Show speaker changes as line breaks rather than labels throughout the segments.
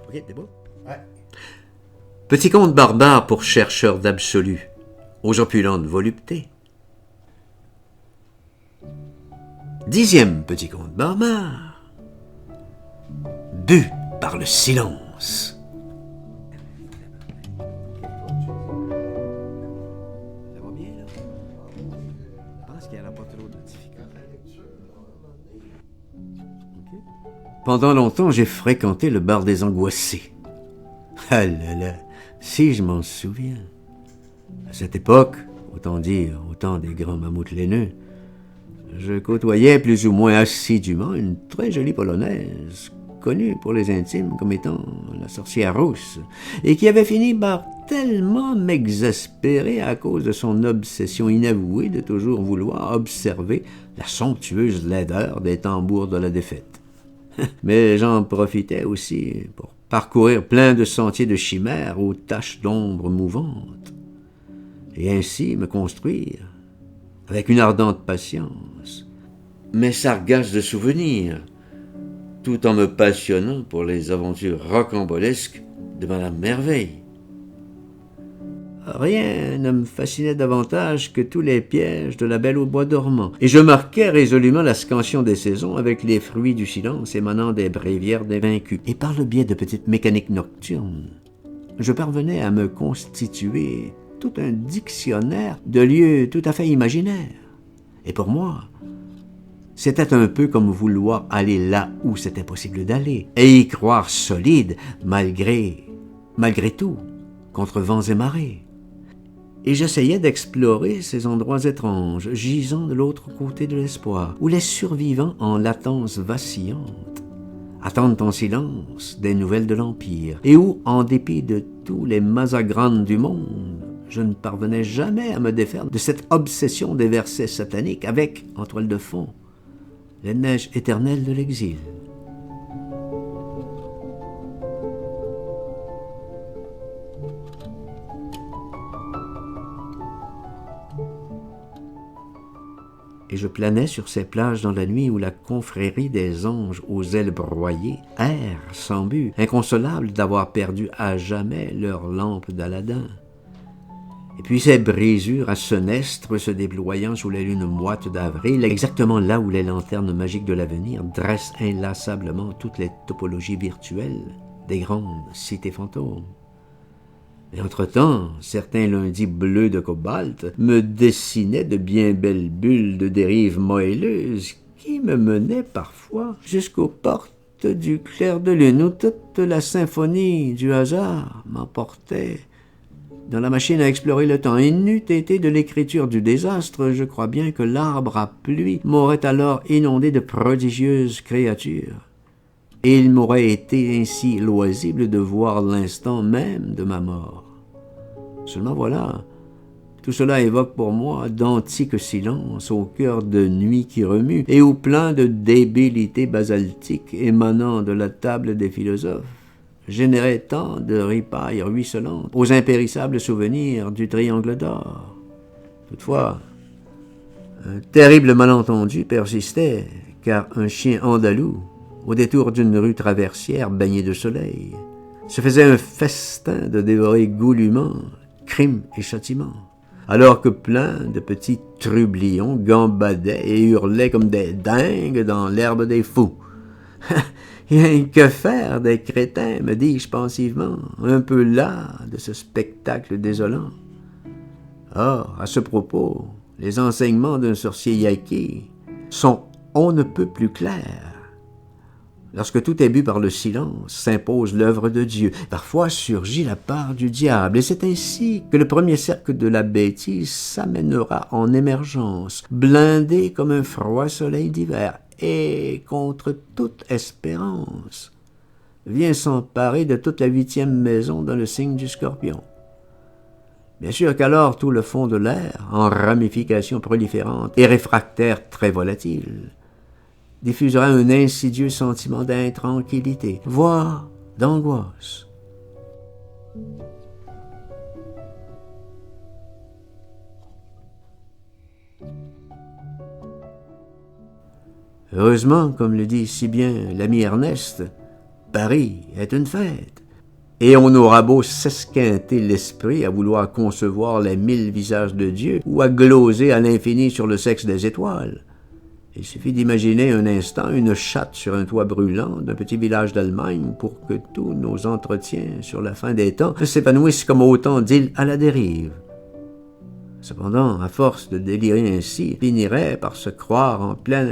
Ok, t'es beau?
Ouais.
Petit conte barbare pour chercheurs d'absolu, aux opulentes voluptés. 10e petit conte barbare, bu par le silence. Ça va bien, là? Je pense qu'il n'y aura pas trop de difficultés. Okay. Pendant longtemps, j'ai fréquenté le bar des angoissés. Ah là là, si je m'en souviens. À cette époque, autant dire, au temps des grands mammouths laineux, je côtoyais plus ou moins assidûment une très jolie Polonaise, connue pour les intimes comme étant la sorcière rousse, et qui avait fini par tellement m'exaspérer à cause de son obsession inavouée de toujours vouloir observer la somptueuse laideur des tambours de la défaite. Mais j'en profitais aussi pour parcourir plein de sentiers de chimères aux taches d'ombre mouvantes, et ainsi me construire, avec une ardente patience, mes sargasses de souvenirs, tout en me passionnant pour les aventures rocambolesques de Madame Merveille. Rien ne me fascinait davantage que tous les pièges de la Belle au bois dormant, et je marquais résolument la scansion des saisons avec les fruits du silence émanant des bréviaires des vaincus. Et par le biais de petites mécaniques nocturnes, je parvenais à me constituer tout un dictionnaire de lieux tout à fait imaginaires. Et pour moi, c'était un peu comme vouloir aller là où c'était possible d'aller, et y croire solide malgré tout, contre vents et marées. Et j'essayais d'explorer ces endroits étranges, gisant de l'autre côté de l'espoir, où les survivants en latence vacillante attendent en silence des nouvelles de l'Empire, et où, en dépit de tous les mazagrans du monde, je ne parvenais jamais à me défaire de cette obsession des versets sataniques avec, en toile de fond, les neiges éternelles de l'exil. Et je planais sur ces plages dans la nuit où la confrérie des anges aux ailes broyées erre sans but, inconsolable d'avoir perdu à jamais leur lampe d'Aladin. Et puis ces brisures à senestre se déployant sous les lunes moites d'avril, exactement là où les lanternes magiques de l'avenir dressent inlassablement toutes les topologies virtuelles des grandes cités fantômes. Et entre-temps, certains lundis bleus de cobalt me dessinaient de bien belles bulles de dérive moelleuses qui me menaient parfois jusqu'aux portes du clair de lune où toute la symphonie du hasard m'emportait dans la machine à explorer le temps. Et n'eût été de l'écriture du désastre, je crois bien que l'arbre à pluie m'aurait alors inondé de prodigieuses créatures. Et il m'aurait été ainsi loisible de voir l'instant même de ma mort. Seulement voilà, tout cela évoque pour moi d'antiques silences au cœur de nuit qui remue et où plein de débilités basaltiques émanant de la table des philosophes généraient tant de ripailles ruisselantes aux impérissables souvenirs du triangle d'or. Toutefois, un terrible malentendu persistait, car un chien andalou, au détour d'une rue traversière baignée de soleil, se faisait un festin de dévorer goulûment crime et châtiment, alors que plein de petits trublions gambadaient et hurlaient comme des dingues dans l'herbe des fous. Et que faire des crétins, me dis-je pensivement, un peu las de ce spectacle désolant. Or, à ce propos, les enseignements d'un sorcier yaki sont on ne peut plus clairs. Lorsque tout est bu par le silence, s'impose l'œuvre de Dieu. Parfois surgit la part du diable, et c'est ainsi que le premier cercle de la bêtise s'amènera en émergence, blindé comme un froid soleil d'hiver, et contre toute espérance, vient s'emparer de toute la 8e maison dans le signe du Scorpion. Bien sûr qu'alors tout le fond de l'air, en ramifications proliférantes et réfractaires très volatiles, diffusera un insidieux sentiment d'intranquillité, voire d'angoisse. Heureusement, comme le dit si bien l'ami Ernest, Paris est une fête. Et on aura beau s'esquinter l'esprit à vouloir concevoir les 1000 visages de Dieu ou à gloser à l'infini sur le sexe des étoiles. Il suffit d'imaginer un instant une chatte sur un toit brûlant d'un petit village d'Allemagne pour que tous nos entretiens sur la fin des temps s'épanouissent comme autant d'îles à la dérive. Cependant, à force de délirer ainsi, on finirait par se croire en plein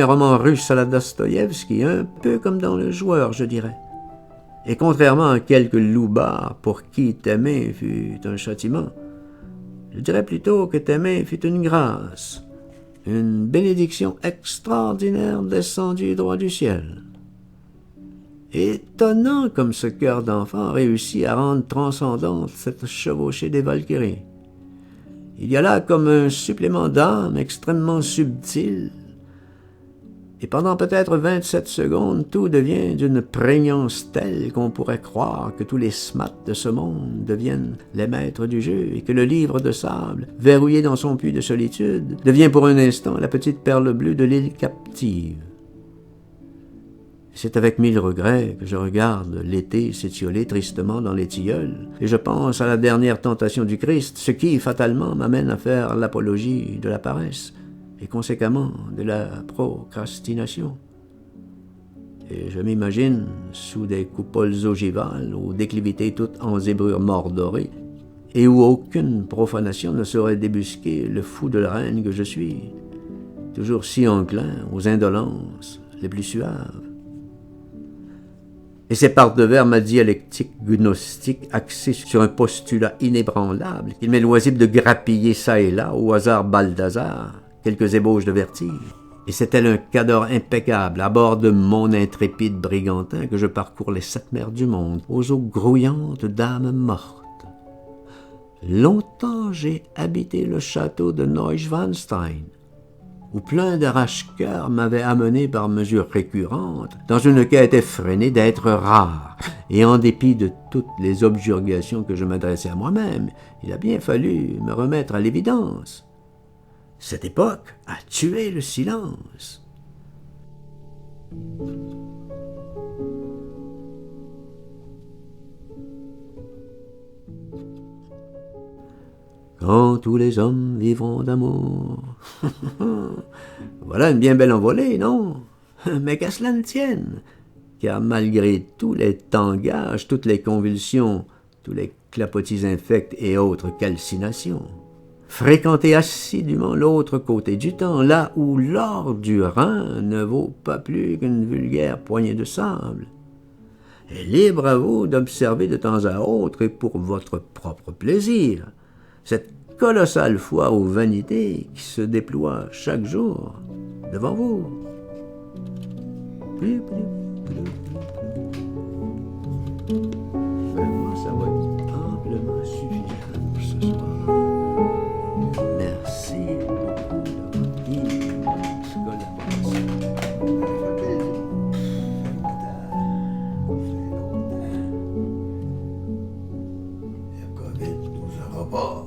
roman russe à la Dostoïevski, un peu comme dans Le Joueur, je dirais. Et contrairement à quelques loupards pour qui t'aimer fut un châtiment, je dirais plutôt que t'aimer fut une grâce, une bénédiction extraordinaire descendue droit du ciel. Étonnant comme ce cœur d'enfant réussit à rendre transcendante cette chevauchée des Valkyries. Il y a là comme un supplément d'âme extrêmement subtil, et pendant peut-être 27 secondes, tout devient d'une prégnance telle qu'on pourrait croire que tous les smats de ce monde deviennent les maîtres du jeu et que le livre de sable, verrouillé dans son puits de solitude, devient pour un instant la petite perle bleue de l'île captive. C'est avec 1000 regrets que je regarde l'été s'étioler tristement dans les tilleuls, et je pense à la dernière tentation du Christ, ce qui, fatalement, m'amène à faire l'apologie de la paresse, et conséquemment de la procrastination. Et je m'imagine, sous des coupoles ogivales, aux déclivités toutes en zébrure mordorée, et où aucune profanation ne saurait débusquer le fou de la reine que je suis, toujours si enclin aux indolences les plus suaves. Et c'est par-devers ma dialectique gnostique axée sur un postulat inébranlable qu'il m'est loisible de grappiller çà et là, au hasard Balthazar, quelques ébauches de vertige. Et c'est tel un cador impeccable à bord de mon intrépide brigantin que je parcours les 7 mers du monde, aux eaux grouillantes d'âmes mortes. Longtemps j'ai habité le château de Neuschwanstein, où plein d'arrache-cœurs m'avaient amené par mesures récurrentes dans une quête effrénée d'êtres rares, et en dépit de toutes les objurgations que je m'adressais à moi-même, il a bien fallu me remettre à l'évidence. Cette époque a tué le silence. Quand tous les hommes vivront d'amour. Voilà une bien belle envolée, non? Mais qu'à cela ne tienne, car malgré tous les tangages, toutes les convulsions, tous les clapotis infects et autres calcinations, fréquentez assidûment l'autre côté du temps, là où l'or du Rhin ne vaut pas plus qu'une vulgaire poignée de sable. Et libre à vous d'observer de temps à autre, et pour votre propre plaisir, cette colossale foire aux vanités qui se déploie chaque jour devant vous. Vraiment, ça va être amplement suffisant pour ce soir. Merci beaucoup de votre immense collaboration.
La COVID nous aura pas.